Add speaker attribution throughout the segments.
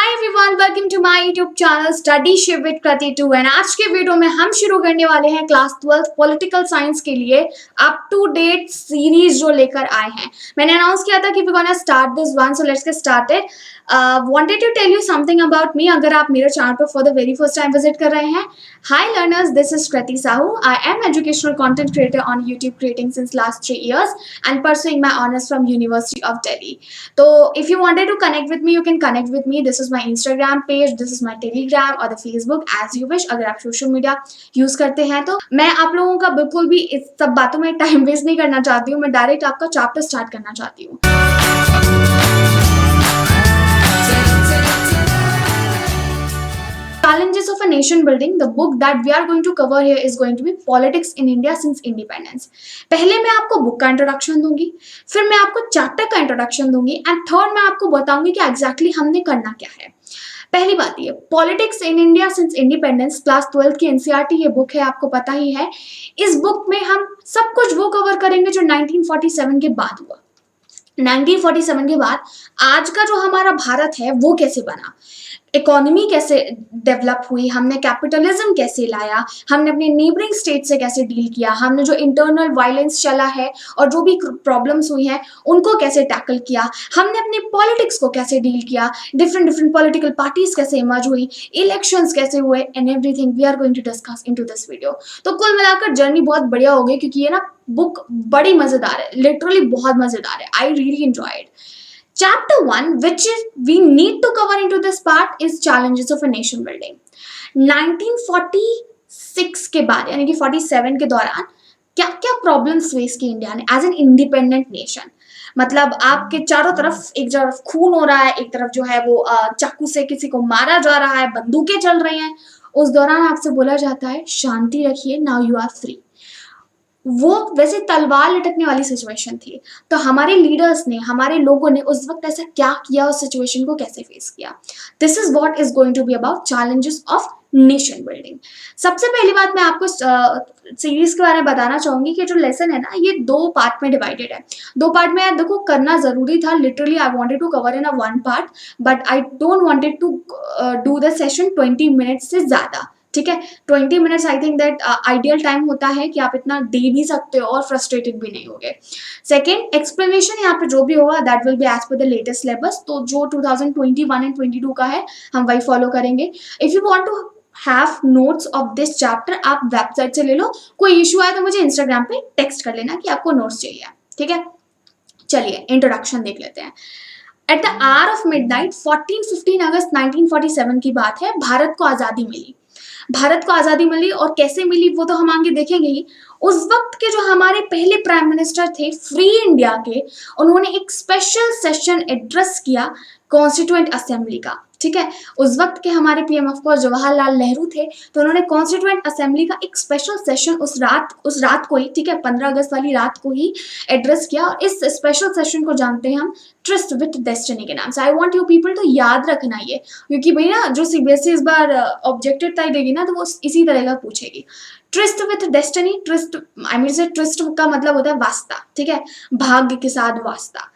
Speaker 1: Hi everyone, welcome to my YouTube channel study Shiv with Kriti 2 and आज के video में हम शुरू करने वाले हैं क्लास 12 पॉलिटिकल साइंस के लिए अप टू डेट सीरीज जो लेकर आए हैं। मैंने अनाउंस किया था कि we gonna start this one, so let's get started. Wanted to tell you something about me अगर आप मेरे चैनल पर for the very first time visit कर रहे हैं। Hi learners, this is Kriti Sahu. I am educational content creator on YouTube creating since last 3 years and pursuing my honors from University of Delhi. So if you wanted to connect with me, you can connect with me. This is my Instagram page, this is my Telegram or the Facebook as you wish. अगर आप social media use करते हैं तो मैं आप लोगों का बिल्कुल भी इस सब बातों में टाइम वेस्ट नहीं करना चाहती हूँ। मैं डायरेक्ट आपका चैप्टर स्टार्ट करना चाहती हूँ। Challenges of a Nation Building, the book that we are going to cover here is going to be Politics in India since Independence. पहले मैं आपको बुक का इंट्रोडक्शन दूंगी, फिर मैं आपको चैप्टर का इंट्रोडक्शन दूंगी एंड थर्ड मैं आपको बताऊंगी कि एग्जैक्टली हमने करना क्या है। पहली बात ये politics in India since independence class 12 की एनसीईआरटी ये बुक है, आपको पता ही है। इस बुक में हम सब कुछ वो कवर करेंगे जो 1947 के बाद हुआ। 1947 के बाद आज का जो हमारा भारत है वो कैसे बना, इकोनॉमी कैसे डेवलप हुई, हमने कैपिटलिज्म कैसे लाया, हमने अपने नेबरिंग स्टेट से कैसे डील किया, हमने जो इंटरनल वायलेंस चला है और जो भी प्रॉब्लम्स हुई हैं उनको कैसे टैकल किया, हमने अपने पॉलिटिक्स को कैसे डील किया, डिफरेंट पॉलिटिकल पार्टीज कैसे इमर्ज हुई, इलेक्शंस कैसे हुए and everything we are going to discuss into this video. तो कुल मिलाकर जर्नी बहुत बढ़िया हो गई क्योंकि ये ना बुक बड़ी मजेदार है, लिटरली बहुत मजेदार है। I really enjoyed. Chapter 1, which is we need to cover into this part, is challenges of a nation building. 1946 के बाद यानी कि 47 के दौरान क्या क्या प्रॉब्लम्स फेस की इंडिया ने एज एन इंडिपेंडेंट नेशन। मतलब आपके चारों तरफ एक तरफ खून हो रहा है, एक तरफ जो है वो चाकू से किसी को मारा जा रहा है, बंदूकें चल रही हैं। उस दौरान आपसे बोला जाता है शांति रखिए, नाउ यू आर फ्री। वो वैसे तलवार लटकने वाली सिचुएशन थी। तो हमारे लीडर्स ने, हमारे लोगों ने उस वक्त ऐसा क्या किया, उस सिचुएशन को कैसे फेस किया। This is what is going to be about challenges of nation building. सबसे पहली बात मैं आपको सीरीज के बारे में बताना चाहूंगी कि जो लेसन है ना ये 2 पार्ट में डिवाइडेड है। 2 पार्ट में देखो करना जरूरी था, literally I wanted to cover in a 1 part but I don't wanted to do the session 20 minutes से ज्यादा। ठीक है, 20 minutes I think that ideal time होता है कि आप इतना दे भी सकते हो और फ्रस्ट्रेटेड भी नहीं होगे। सेकेंड, एक्सप्लेनेशन यहाँ पे जो भी होगा that will be as per the latest syllabus. तो जो 2021 एंड 22 का है हम वही फॉलो करेंगे। If you want to have notes of this chapter आप वेबसाइट से ले लो, कोई इशू आए तो मुझे इंस्टाग्राम पे टेक्स्ट कर लेना कि आपको नोट्स चाहिए। ठीक है, चलिए इंट्रोडक्शन देख लेते हैं। At the hour of midnight 14-15 अगस्त 1947 की बात है, भारत को आज़ादी मिली। भारत को आज़ादी मिली और कैसे मिली वो तो हम आगे देखेंगे ही। उस वक्त के जो हमारे पहले प्राइम मिनिस्टर थे फ्री इंडिया के, उन्होंने एक स्पेशल सेशन एड्रेस किया कॉन्स्टिट्यूएंट असेंबली का। ठीक है, उस वक्त के हमारे PM of course Jawaharlal Nehru थे, तो उन्होंने कॉन्स्टिट्यूएंट असेंबली का एक स्पेशल सेशन उस रात को ही, ठीक है 15 अगस्त वाली रात को ही एड्रेस किया। और इस स्पेशल सेशन को जानते हैं हम ट्रस्ट विथ डेस्टिनी के नाम से। I want you people to याद रखना ये, क्योंकि भाई ना जो सीबीएसई इस बार ऑब्जेक्टिव तय देगी ना तो वो इसी तरह का पूछेगी। Trust with destiny, trust I mean say trust का मतलब होता है वास्ता। ठीक है, भाग्य के साथ वास्ता,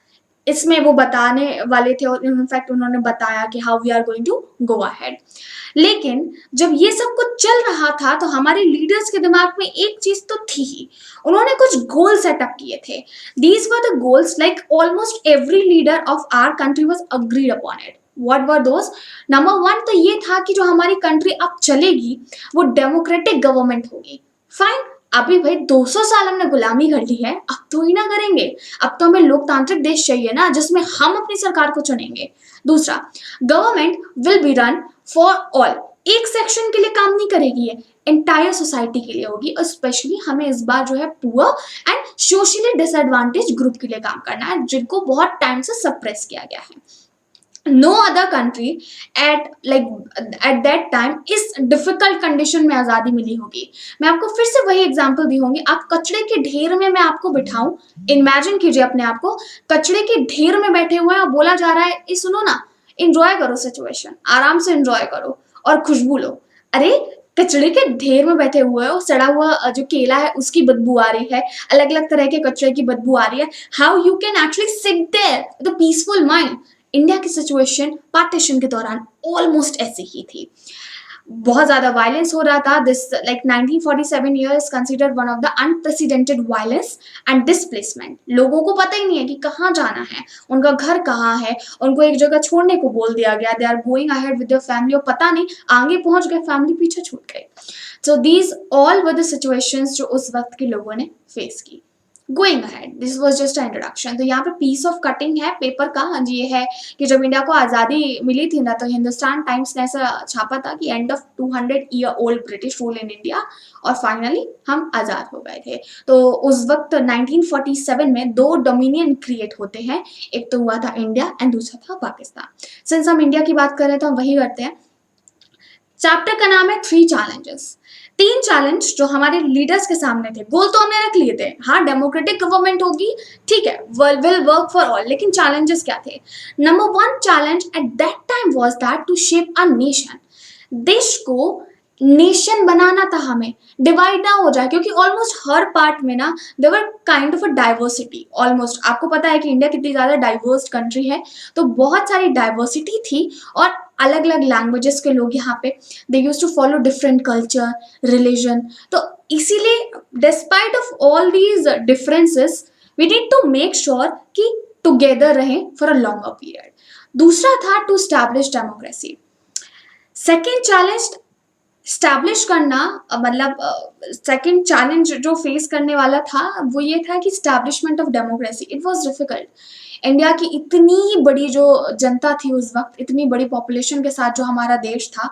Speaker 1: इसमें वो बताने वाले थे और इनफैक्ट उन्होंने बताया कि how we are going to go ahead. लेकिन जब ये सब कुछ चल रहा था तो हमारे लीडर्स के दिमाग में एक चीज तो थी ही, उन्होंने कुछ गोल सेटअप किए थे। These were the goals like almost every leader of our country was agreed upon it. What were those? Number 1 तो ये था कि जो हमारी कंट्री अब चलेगी वो डेमोक्रेटिक गवर्नमेंट होगी। फाइन, अभी भाई 200 साल हमने गुलामी कर ली है, अब तो ही ना करेंगे, अब तो हमें लोकतांत्रिक देश चाहिए ना जिसमें हम अपनी सरकार को चुनेंगे। दूसरा, government will be run for all, एक सेक्शन के लिए काम नहीं करेगी, ये एंटायर सोसाइटी के लिए होगी। और स्पेशली हमें इस बार जो है poor and socially disadvantage group के लिए काम करना है जिनको बहुत टाइम से सप्रेस किया गया है। No other country at that time इस डिफिकल्ट कंडीशन में आज़ादी मिली होगी। मैं आपको फिर से वही एग्जांपल दी होंगी। आप कचड़े के ढेर में मैं आपको बिठाऊं, इमेजिन कीजिए अपने आप को कचड़े के ढेर में बैठे हुए हैं और बोला जा रहा है ये सुनो ना, एंजॉय करो सिचुएशन, आराम से एंजॉय करो और खुशबू लो। अरे कचड़े के ढेर में बैठे हुए हो, सड़ा हुआ जो केला है उसकी बदबू आ रही है, अलग अलग तरह के कचरे की बदबू आ रही है। How you can actually sit there with a peaceful mind? India की सिचुएशन पार्टीशन के दौरान ऑलमोस्ट ऐसी ही थी, बहुत ज्यादा वायलेंस हो रहा था। This like 1947 year is considered one of the unprecedented violence and displacement. लोगों को पता ही नहीं है कि कहाँ जाना है, उनका घर कहाँ है, उनको एक जगह छोड़ने को बोल दिया गया, they are going ahead with their family, और पता नहीं आगे पहुंच गए, फैमिली पीछे छूट गए। So these all were the situations जो उस वक्त के लोगों ने फेस की। Going ahead, this was just a introduction. तो यहाँ पे पीस ऑफ कटिंग है पेपर का। हाँ जी, ये है कि जब इंडिया को आज़ादी मिली थी ना, तो हिंदुस्तान टाइम्स ने ऐसा छापा था कि end of 200 year old British rule in India, और फाइनली हम आज़ाद हो गए थे। तो उस वक्त 1947 में दो डोमिनियन क्रिएट होते हैं, एक तो हुआ था इंडिया एंड दूसरा था पाकिस्तान। सिंस हम इंडिया की बात कर रहे हैं तो हम वही करते हैं। चैप्टर का नाम है 3 चैलेंजेस। 3 चैलेंज जो हमारे लीडर्स के सामने थे। गोल तो हमने रख लिए थे, हाँ डेमोक्रेटिक गवर्नमेंट होगी, ठीक है, विल वर्क फॉर ऑल, लेकिन चैलेंजेस क्या थे? Number 1 challenge at that time was that to shape a nation. देश को नेशन बनाना था हमें, डिवाइड ना हो जाए, क्योंकि ऑलमोस्ट हर पार्ट में ना there were kind of a diversity. Almost आपको पता है कि इंडिया कितनी ज्यादा डाइवर्स कंट्री है, तो बहुत सारी डाइवर्सिटी थी, और अलग अलग लैंग्वेजेस के लोग यहाँ पे, they use to follow different culture, religion. तो इसीलिए despite of all these differences we need to make sure कि टुगेदर रहें फॉर अ लॉन्गर पीरियड। दूसरा था to establish democracy. Second challenge establish करना, मतलब सेकंड चैलेंज जो फेस करने वाला था वो ये था कि establishment of democracy. It was difficult. India की इतनी बड़ी जो जनता थी उस वक्त, इतनी बड़ी पॉपुलेशन के साथ जो हमारा देश था,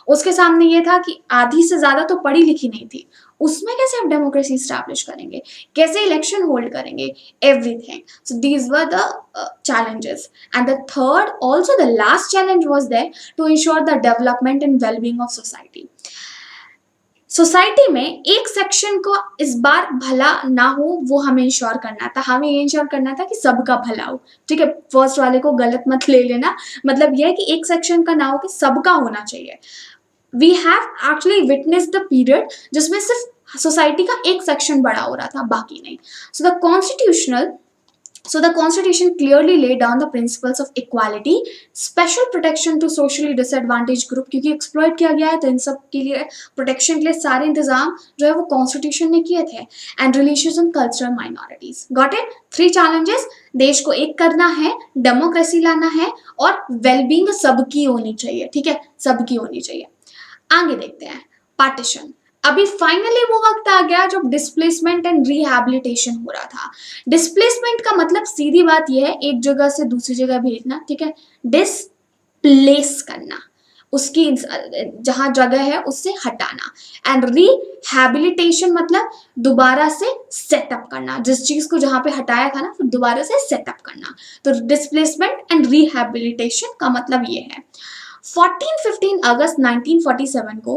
Speaker 1: उसके सामने ये था कि आधी से ज्यादा तो पढ़ी लिखी नहीं थी, उसमें कैसे आप डेमोक्रेसी स्टैब्लिश करेंगे, कैसे इलेक्शन होल्ड करेंगे, everything. So these were the challenges. And the third, also the last challenge was there to ensure the development and well-being of society. Society में एक सेक्शन को इस बार भला ना हो, वो हमें इंश्योर करना था। हमें ये इंश्योर करना था कि सबका भला हो, ठीक है। फर्स्ट वाले को गलत मत ले लेना, मतलब यह है कि एक सेक्शन का ना हो, कि सबका होना चाहिए। We have actually witness the period जिसमें सिर्फ सोसाइटी का एक सेक्शन बड़ा हो रहा था, बाकी नहीं। सो So the constitution clearly laid down the principles of equality, special protection to socially disadvantaged group, क्योंकि exploit किया गया है, तो इन सब के लिए प्रोटेक्शन के लिए सारे इंतजाम जो है वो कॉन्स्टिट्यूशन ने किए थे। And religious and cultural minorities. Got it? 3 challenges, देश को एक करना है, डेमोक्रेसी लाना है, और वेलबींग सबकी होनी चाहिए, ठीक है, सबकी होनी चाहिए। आगे देखते हैं पार्टीशन। अभी फाइनली वो वक्त आ गया जब डिस्प्लेसमेंट एंड रिहैबिलिटेशन हो रहा था। डिस्प्लेसमेंट का मतलब सीधी बात यह है, एक जगह से दूसरी जगह भेजना, ठीक है। डिस्प्लेस करना, उसकी जहां जगह है उससे हटाना। एंड रिहैबिलिटेशन मतलब दोबारा से सेटअप करना, जिस चीज को जहां पे हटाया था ना, फिर दोबारा से सेटअप करना। तो डिस्प्लेसमेंट एंड रिहैबिलिटेशन का मतलब ये है। 14-15 अगस्त 1947 को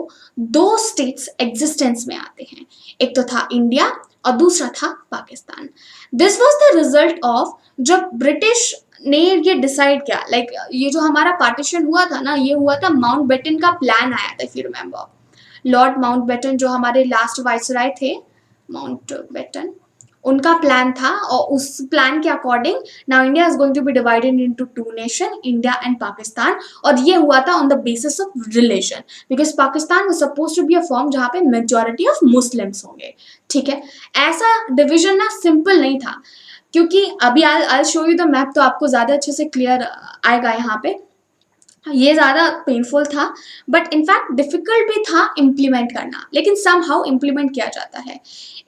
Speaker 1: 2 स्टेट्स एग्जिस्टेंस में आते हैं, एक तो था इंडिया और दूसरा था Pakistan. This was the result of जब ब्रिटिश ने ये डिसाइड किया, लाइक ये जो हमारा पार्टीशन हुआ था ना, ये हुआ था माउंटबेटन का प्लान आया था, if you remember. Lord Mountbatten जो हमारे लास्ट वाइसराय थे, माउंटबेटन, उनका प्लान था, और उस प्लान के according now India is going to be divided into 2 nation, India and Pakistan. और ये हुआ था on the basis of religion, because Pakistan was supposed to be a form जहां पे मेजॉरिटी ऑफ मुस्लिम्स होंगे, ठीक है। ऐसा डिवीजन ना सिंपल नहीं था, क्योंकि अभी I show you the map, तो आपको ज्यादा अच्छे से क्लियर आएगा यहाँ पे। ये ज़्यादा पेनफुल था, बट इनफैक्ट डिफिकल्ट भी था इम्प्लीमेंट करना, लेकिन समहाउ इम्प्लीमेंट किया जाता है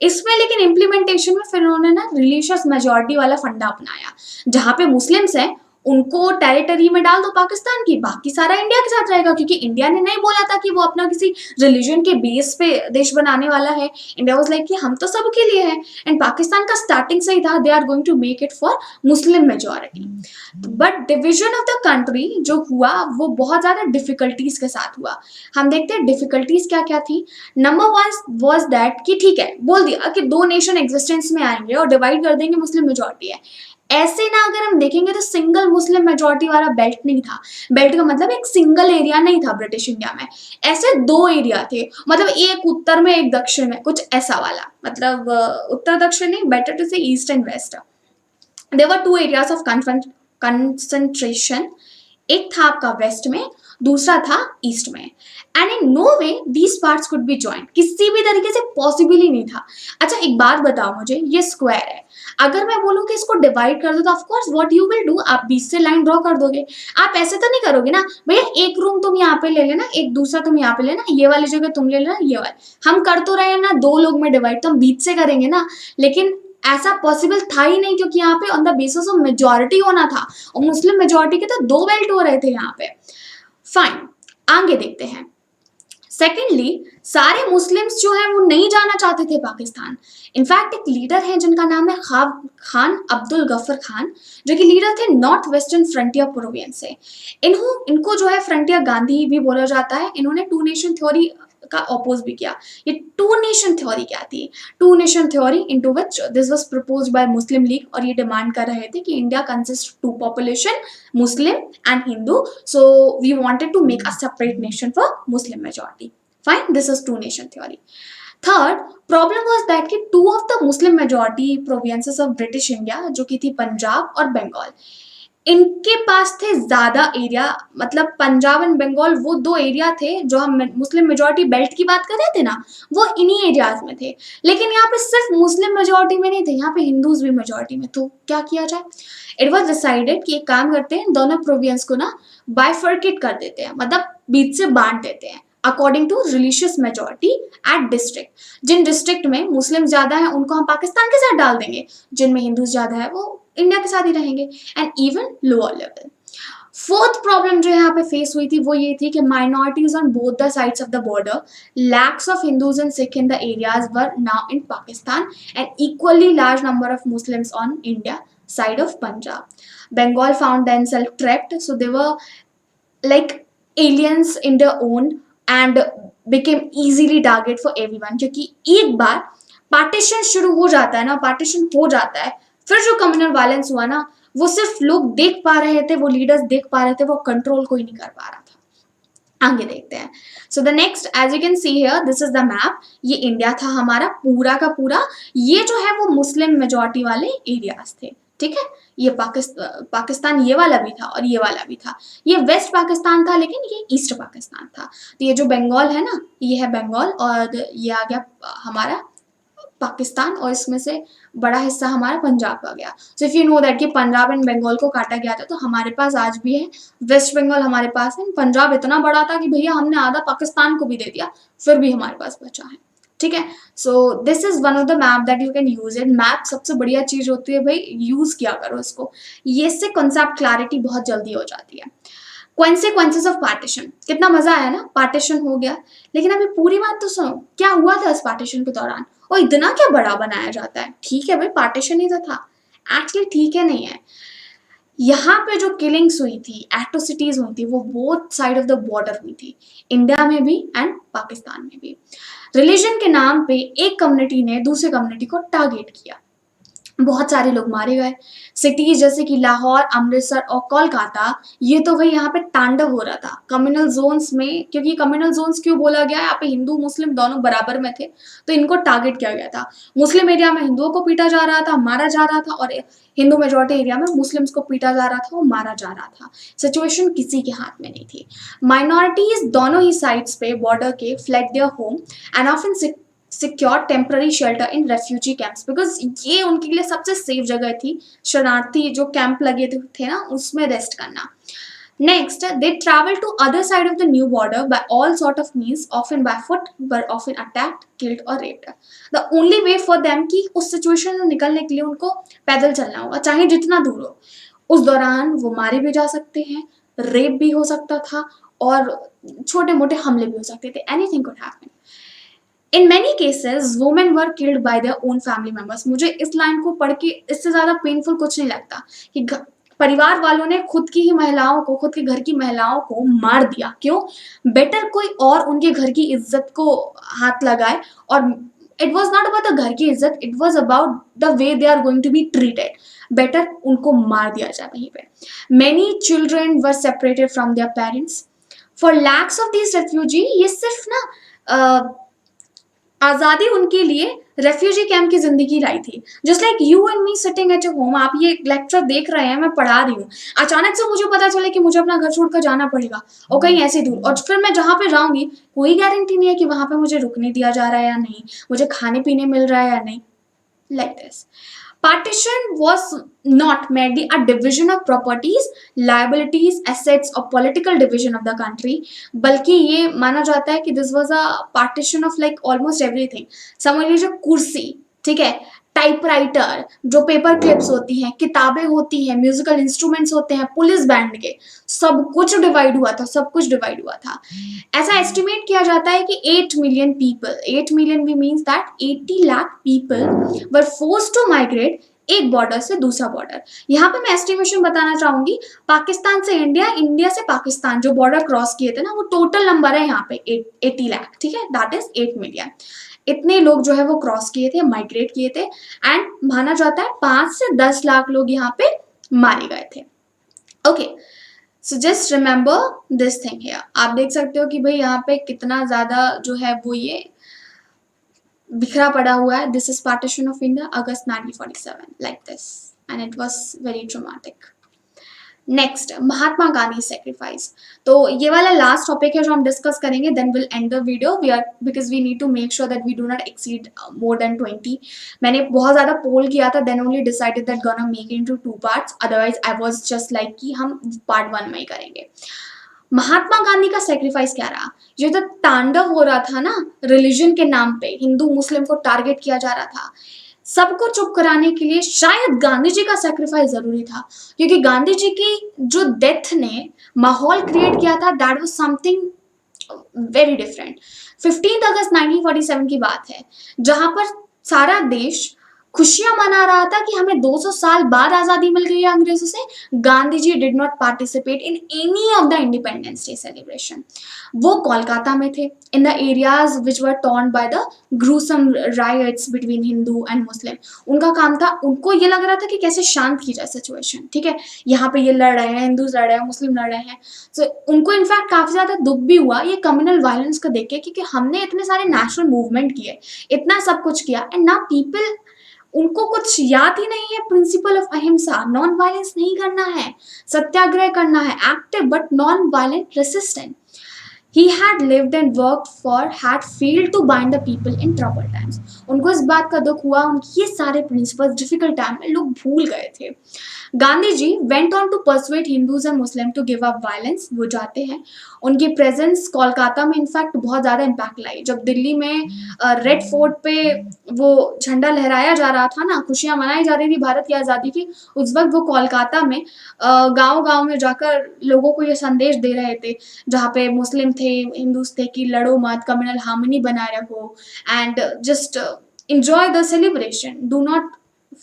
Speaker 1: इसमें। लेकिन इम्प्लीमेंटेशन में फिर उन्होंने ना रिलीजियस मेजॉरिटी वाला फंडा अपनाया, जहाँ पे मुस्लिम्स हैं उनको टेरिटरी में डाल दो पाकिस्तान की, बाकी सारा इंडिया के साथ रहेगा, क्योंकि इंडिया ने नहीं बोला था कि वो अपना किसी रिलीजन के बेस पे देश बनाने वाला है। इंडिया वाज लाइक कि हम तो सबके लिए हैं, एंड पाकिस्तान का स्टार्टिंग से ही था they are going to make it for Muslim majority. But division of the country जो हुआ वो बहुत ज्यादा डिफिकल्टीज के साथ हुआ। हम देखते हैं डिफिकल्टीज क्या क्या थी। नंबर 1 वाज दैट कि ठीक है, बोल दिया कि 2 नेशन एग्जिस्टेंस में आएंगे और डिवाइड कर देंगे, मुस्लिम मेजॉरिटी है। ऐसे ना अगर हम देखेंगे तो सिंगल मुस्लिम मेजॉरिटी वाला बेल्ट नहीं था। बेल्ट का मतलब एक सिंगल एरिया नहीं था ब्रिटिश इंडिया में, ऐसे 2 एरिया थे, मतलब एक उत्तर में एक दक्षिण में, कुछ ऐसा वाला, मतलब उत्तर दक्षिण नहीं, better to say east and west. There were 2 areas of concentration, एक था आपका वेस्ट में, दूसरा था ईस्ट में। And in no way these parts could be join, किसी भी तरीके से पॉसिबल ही नहीं था। अच्छा एक बात बताओ मुझे, ये स्क्वायर है, अगर मैं बोलूं कि इसको डिवाइड कर दो तो of course what you will do, आप बीच से लाइन ड्रॉ कर दोगे। आप ऐसे तो नहीं करोगे ना भैया, एक रूम तुम यहाँ पे ले लेना, एक दूसरा तुम यहाँ पे लेना, ये वाली जगह तुम ले लेना, ये वाली। हम कर तो रहे हैं ना दो लोग में डिवाइड, तो हम बीच से करेंगे ना, लेकिन ऐसा पॉसिबल था ही नहीं, क्योंकि यहाँ पे on the basis of majority होना था, और मुस्लिम मेजोरिटी के तो दो बेल्ट हो रहे थे यहाँ पे। फाइन, आगे देखते हैं। सेकेंडली, सारे मुस्लिम्स जो हैं वो नहीं जाना चाहते थे पाकिस्तान। इनफैक्ट एक लीडर है जिनका नाम है खान अब्दुल गफर खान, जो कि लीडर थे नॉर्थ वेस्टर्न फ्रंटियर प्रोविंस से। इनको जो है फ्रंटियर गांधी भी बोला जाता है। इन्होंने टू नेशन थ्योरी का अपोज भी किया। ये टू नेशन थ्योरी क्या थी? Two nation theory into which this was proposed by Muslim League, और ये डिमांड कर रहे थे कि India consist two population, Muslim and Hindu, so we wanted to make a separate nation for Muslim majority. Fine, this is two nation theory. Third problem was that कि two of the Muslim majority provinces of British India, जो कि थी पंजाब और बंगाल, इनके पास थे ज्यादा area. मतलब Punjab and Bengal वो दो एरिया थे जो हम मुस्लिम मेजॉरिटी बेल्ट की बात कर रहे थे ना, वो इन्हीं एरियाज में थे। लेकिन यहाँ पे सिर्फ मुस्लिम मेजॉरिटी में नहीं थे, यहाँ पे हिंदूज भी मेजॉरिटी में। तो क्या किया जाए? इट वॉज डिसाइडेड कि एक काम करते हैं, दोनों प्रोविंस को ना बाइफर्केट कर देते हैं, मतलब बीच से बांट देते हैं according to religious majority at district. जिन डिस्ट्रिक्ट में मुस्लिम ज्यादा है उनको हम पाकिस्तान के साथ डाल देंगे, जिनमें हिंदूज ज्यादा है वो इंडिया के साथ ही रहेंगे, and even lower level. Fourth problem जो यहाँ पे फेस हुई थी वो ये थी कि minorities on both the sides of the border, lakhs of Hindus and Sikh in the areas were now in Pakistan, and equally large number of Muslims on India side of Punjab. Bengal found themselves trapped, so they were like aliens in their own and became easily target for everyone. क्योंकि एक बार partition शुरू हो जाता है ना, partition हो जाता है, फिर जो कम्युनल वायलेंस हुआ ना, वो सिर्फ लोग देख पा रहे थे, वो लीडर्स देख पा रहे थे, वो कंट्रोल कोई नहीं कर पा रहा था। आगे देखते हैं। So the next, as you can see here, this is the map. ये इंडिया था हमारा पूरा का पूरा। ये जो है वो मुस्लिम मेजॉरिटी वाले एरियाज थे, ठीक है। ये पाकिस्तान ये वाला भी था और ये वाला भी था। ये वेस्ट पाकिस्तान था, लेकिन ये ईस्ट पाकिस्तान था। तो ये जो बंगाल है ना, ये है बंगाल, और ये आ गया हमारा पाकिस्तान, और इसमें से बड़ा हिस्सा हमारा पंजाब का गया। So if you know that कि पंजाब एंड बंगाल को काटा गया था, तो हमारे पास आज भी है वेस्ट बंगाल हमारे पास है। पंजाब इतना बड़ा था कि भैया हमने आधा पाकिस्तान को भी दे दिया, फिर भी हमारे पास बचा है, ठीक है। So this is one of the map that you can use it. Map सबसे बढ़िया चीज होती है भाई, यूज किया करो इसको, ये से कॉन्सेप्ट क्लैरिटी बहुत जल्दी हो जाती है। कॉन्सिक्वेंसेस ऑफ पार्टीशन, कितना मजा आया ना, पार्टीशन हो गया। लेकिन अभी पूरी बात तो सुनो, क्या हुआ था इस पार्टीशन के दौरान, और इतना क्या बड़ा बनाया जाता है। ठीक है भाई, पार्टीशन ही तो था, एक्चुअली ठीक है नहीं है। यहाँ पे जो किलिंग्स हुई थी, एट्रोसिटीज हुई थी, वो both side of the border हुई थी, इंडिया में भी एंड पाकिस्तान में भी। रिलीजन के नाम पे एक कम्युनिटी ने दूसरे कम्युनिटी को टारगेट किया, बहुत सारे लोग मारे गए। सिटीज जैसे कि लाहौर, अमृतसर और कोलकाता, ये तो भाई यहाँ पे तांडव हो रहा था कम्युनल जोन्स में। क्योंकि कम्युनल जोन्स क्यों बोला गया है, यहाँ पे हिंदू मुस्लिम दोनों बराबर में थे, तो इनको टारगेट किया गया था। मुस्लिम एरिया में हिंदुओं को पीटा जा रहा था, मारा जा रहा था, और हिंदू मेजोरिटी एरिया में मुस्लिम्स को पीटा जा रहा था, वो मारा जा रहा था। सिचुएशन किसी के हाथ में नहीं थी। माइनॉरिटीज दोनों ही साइड्स पे बॉर्डर के fled their home and often secure temporary shelter in refugee camps, because ये उनके लिए सबसे सेफ जगह थी। शरणार्थी जो कैंप लगे थे ना, उसमें रेस्ट करना। Next, they travel to other side of the new border by all sort of means, often by foot, but often attacked, killed और raped. The only way for them कि उस सिचुएशन से निकलने के लिए उनको पैदल चलना होगा, चाहे जितना दूर हो। उस दौरान वो मारे भी जा सकते हैं, रेप भी हो सकता था, और छोटे मोटे हमले भी हो सकते थे। Anything could happen. In many cases women were killed by their own family members. मुझे इस लाइन को पढ़ के इससे ज्यादा पेनफुल कुछ नहीं लगता कि परिवार वालों ने खुद की ही महिलाओं को, खुद के घर की महिलाओं को मार दिया। क्यों? बेटर कोई और उनके घर की इज्जत को हाथ लगाए। और it was not about the घर की इज्जत, it was about the way they are going to be treated. Better उनको मार दिया जाए वहीं पे। Many children were separated from their parents. For lacks of these refugee, ये सिर्फ ना आजादी उनके लिए रेफ्यूजी कैंप की जिंदगी लाई थी। Just like you and me sitting at home, आप ये लेक्चर देख रहे हैं, मैं पढ़ा रही हूँ, अचानक से मुझे पता चले कि मुझे अपना घर छोड़कर जाना पड़ेगा और कहीं ऐसे दूर, और फिर मैं जहां पे जाऊंगी कोई गारंटी नहीं है कि वहां पे मुझे रुकने दिया जा रहा है या नहीं, मुझे खाने पीने मिल रहा है या नहीं। Like this. Partition was not merely a division of properties, liabilities, assets or political division of the country, बल्कि ये माना जाता है कि this was a partition of like almost everything. समझ लीजिए कुर्सी, ठीक है, टाइपराइटर, जो पेपर क्लिप्स होती हैं, किताबें होती हैं, म्यूजिकल इंस्ट्रूमेंट्स होते हैं, पुलिस बैंड के, सब कुछ डिवाइड हुआ था, सब कुछ डिवाइड हुआ था। ऐसा एस्टिमेट किया जाता है कि 8 मिलियन पीपल, 8 मिलियन भी means that 80 lakh people were forced to migrate एक बॉर्डर से दूसरा बॉर्डर। यहाँ पे मैं एस्टिमेशन बताना चाहूंगी, पाकिस्तान से इंडिया, इंडिया से पाकिस्तान जो बॉर्डर क्रॉस किए थे ना, वो टोटल नंबर है यहाँ पे 80 लाख, ठीक है, दैट इज 8 मिलियन। इतने लोग जो है वो क्रॉस किए थे, माइग्रेट किए थे, एंड माना जाता है 5 से 10 लाख लोग यहाँ पे मारे गए थे। Okay, so just remember this thing here. आप देख सकते हो कि भाई यहाँ पे कितना ज्यादा जो है वो ये बिखरा पड़ा हुआ है। This is partition of India, August 1947, like this, and it was very traumatic. Next, Mahatma Gandhi sacrifice. तो ये वाला लास्ट टॉपिक है जो हम डिस्कस करेंगे, then will end the video. We are because we need to make sure that we do not exceed more than 20। मैंने बहुत ज्यादा पोल किया था, then only decided that gonna make into 2 parts, otherwise I was just like कि हम part 1 में ही करेंगे। महात्मा गांधी का सेक्रीफाइस क्या रहा? ये जो तांडव हो रहा था ना रिलीजन के नाम पे, हिंदू मुस्लिम को टारगेट किया जा रहा था, सबको चुप कराने के लिए शायद गांधी जी का सेक्रीफाइस जरूरी था, क्योंकि गांधी जी की जो डेथ ने माहौल क्रिएट किया था, that was something very different. 15 अगस्त 1947 की बात है, जहां पर सारा देश खुशियां मना रहा था कि हमें 200 साल बाद आजादी मिल गई है अंग्रेजों से। Gandhi ji did not participate in any of the independence day celebration. वो कोलकाता में थे, in the areas which were torn by the gruesome riots between Hindu and Muslim. उनका काम था, उनको ये लग रहा था कि कैसे शांत की जाए सिचुएशन, ठीक है, यहाँ पे ये लड़ रहे हैं, हिंदूज लड़ रहे हैं, मुस्लिम लड़ रहे हैं। सो उनको इनफैक्ट काफी ज्यादा दुख भी हुआ ये कम्युनल वायलेंस को देख के, क्योंकि हमने इतने सारे नेशनल मूवमेंट किए, इतना सब कुछ किया, एंड नाउ पीपल, उनको कुछ याद ही नहीं है प्रिंसिपल ऑफ अहिंसा, नॉन वायलेंस नहीं करना है, सत्याग्रह करना है, active but non violent resistant. He had lived and worked for, had failed to bind the people in troubled times. उनको इस बात का दुख हुआ, उनकी ये सारे प्रिंसिपल्स डिफिकल्ट टाइम में लोग भूल गए थे। Gandhi ji went on to persuade Hindus and Muslim to give up violence. वो जाते हैं, उनकी प्रेजेंस कोलकाता में इनफैक्ट बहुत ज्यादा इम्पैक्ट लाई। जब दिल्ली में रेड फोर्ट पे वो झंडा लहराया जा रहा था ना, खुशियां मनाई जा रही थी भारत की आजादी की, उस वक्त वो कोलकाता में गांव गांव में जाकर लोगों को ये संदेश दे रहे थे, जहाँ पे मुस्लिम थे, हिंदूज थे, कि लड़ो मत, कम्युनल हार्मनी बनाए रखो, and just enjoy the celebration, do not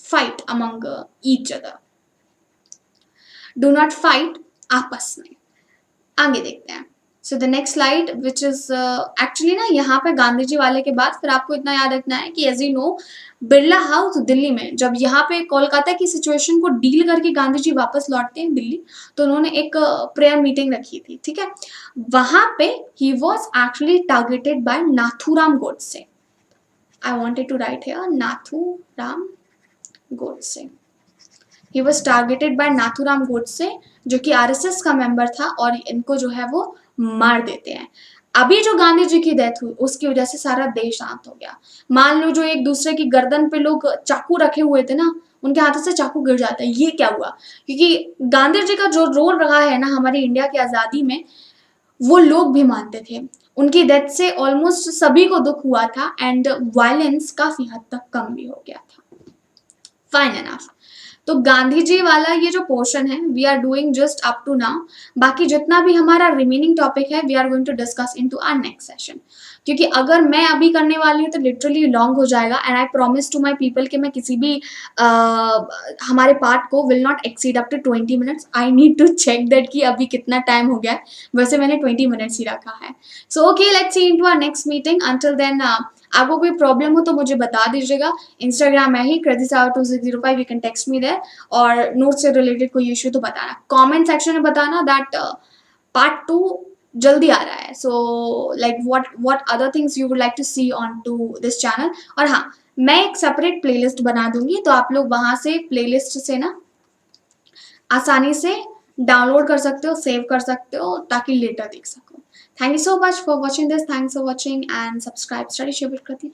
Speaker 1: fight among each other, do not fight आपस में। आगे देखते हैं। So the next slide which is actually ना, यहाँ पे गांधी जी वाले के बाद फिर आपको इतना याद रखना है कि as you know, Birla house Delhi में, जब यहाँ पे कोलकाता की सिचुएशन को डील करके गांधी जी वापस लौटते हैं दिल्ली, तो उन्होंने एक प्रेयर मीटिंग रखी थी, ठीक है, वहां पे ही was actually targeted by Nathuram Godse. I wanted to write here Nathuram Godse. He was targeted by Nathuram Godse, जो कि आरएसएस का मेंबर था, और इनको जो है वो मार देते हैं। अभी जो गांधी जी की डेथ हुई उसकी वजह से सारा देश शांत हो गया। मान लो जो एक दूसरे की गर्दन पे लोग चाकू रखे हुए थे ना, उनके हाथों से चाकू गिर जाता है। ये क्या हुआ? क्योंकि गांधी जी का जो रोल रहा है ना हमारी इंडिया की आजादी में, वो लोग भी मानते थे। उनकी डेथ से ऑलमोस्ट सभी को दुख हुआ था, एंड वायलेंस काफी हद तक कम भी हो गया था। Fine enough. तो गांधी जी वाला ये जो पोर्शन है, we are doing just up to now. बाकी जितना भी हमारा रिमेनिंग टॉपिक है, we are going to discuss into our next session, क्योंकि अगर मैं अभी करने वाली हूँ तो लिटरली लॉन्ग हो जाएगा, and I promise to my people कि मैं किसी भी हमारे पार्ट को will not exceed up to 20 minutes. I need to check that कि अभी कितना टाइम हो गया है, वैसे मैंने 20 मिनट्स ही रखा है। So okay, let's see into our next meeting. Until then आपको कोई प्रॉब्लम हो तो मुझे बता दीजिएगा। इंस्टाग्राम है ही kriti2605, you can text me there, और नोट से रिलेटेड कोई इश्यू तो बताना, कमेंट सेक्शन में बताना दैट पार्ट 2 जल्दी आ रहा है. So like what other things you would like to see on to this channel. और हाँ, मैं एक सेपरेट प्लेलिस्ट बना दूंगी, तो आप लोग वहां से प्लेलिस्ट से ना आसानी से डाउनलोड कर सकते हो, सेव कर सकते हो, ताकि लेटर देख सको. Thank you so much for watching this. Thanks for watching and subscribe study share with Kriti.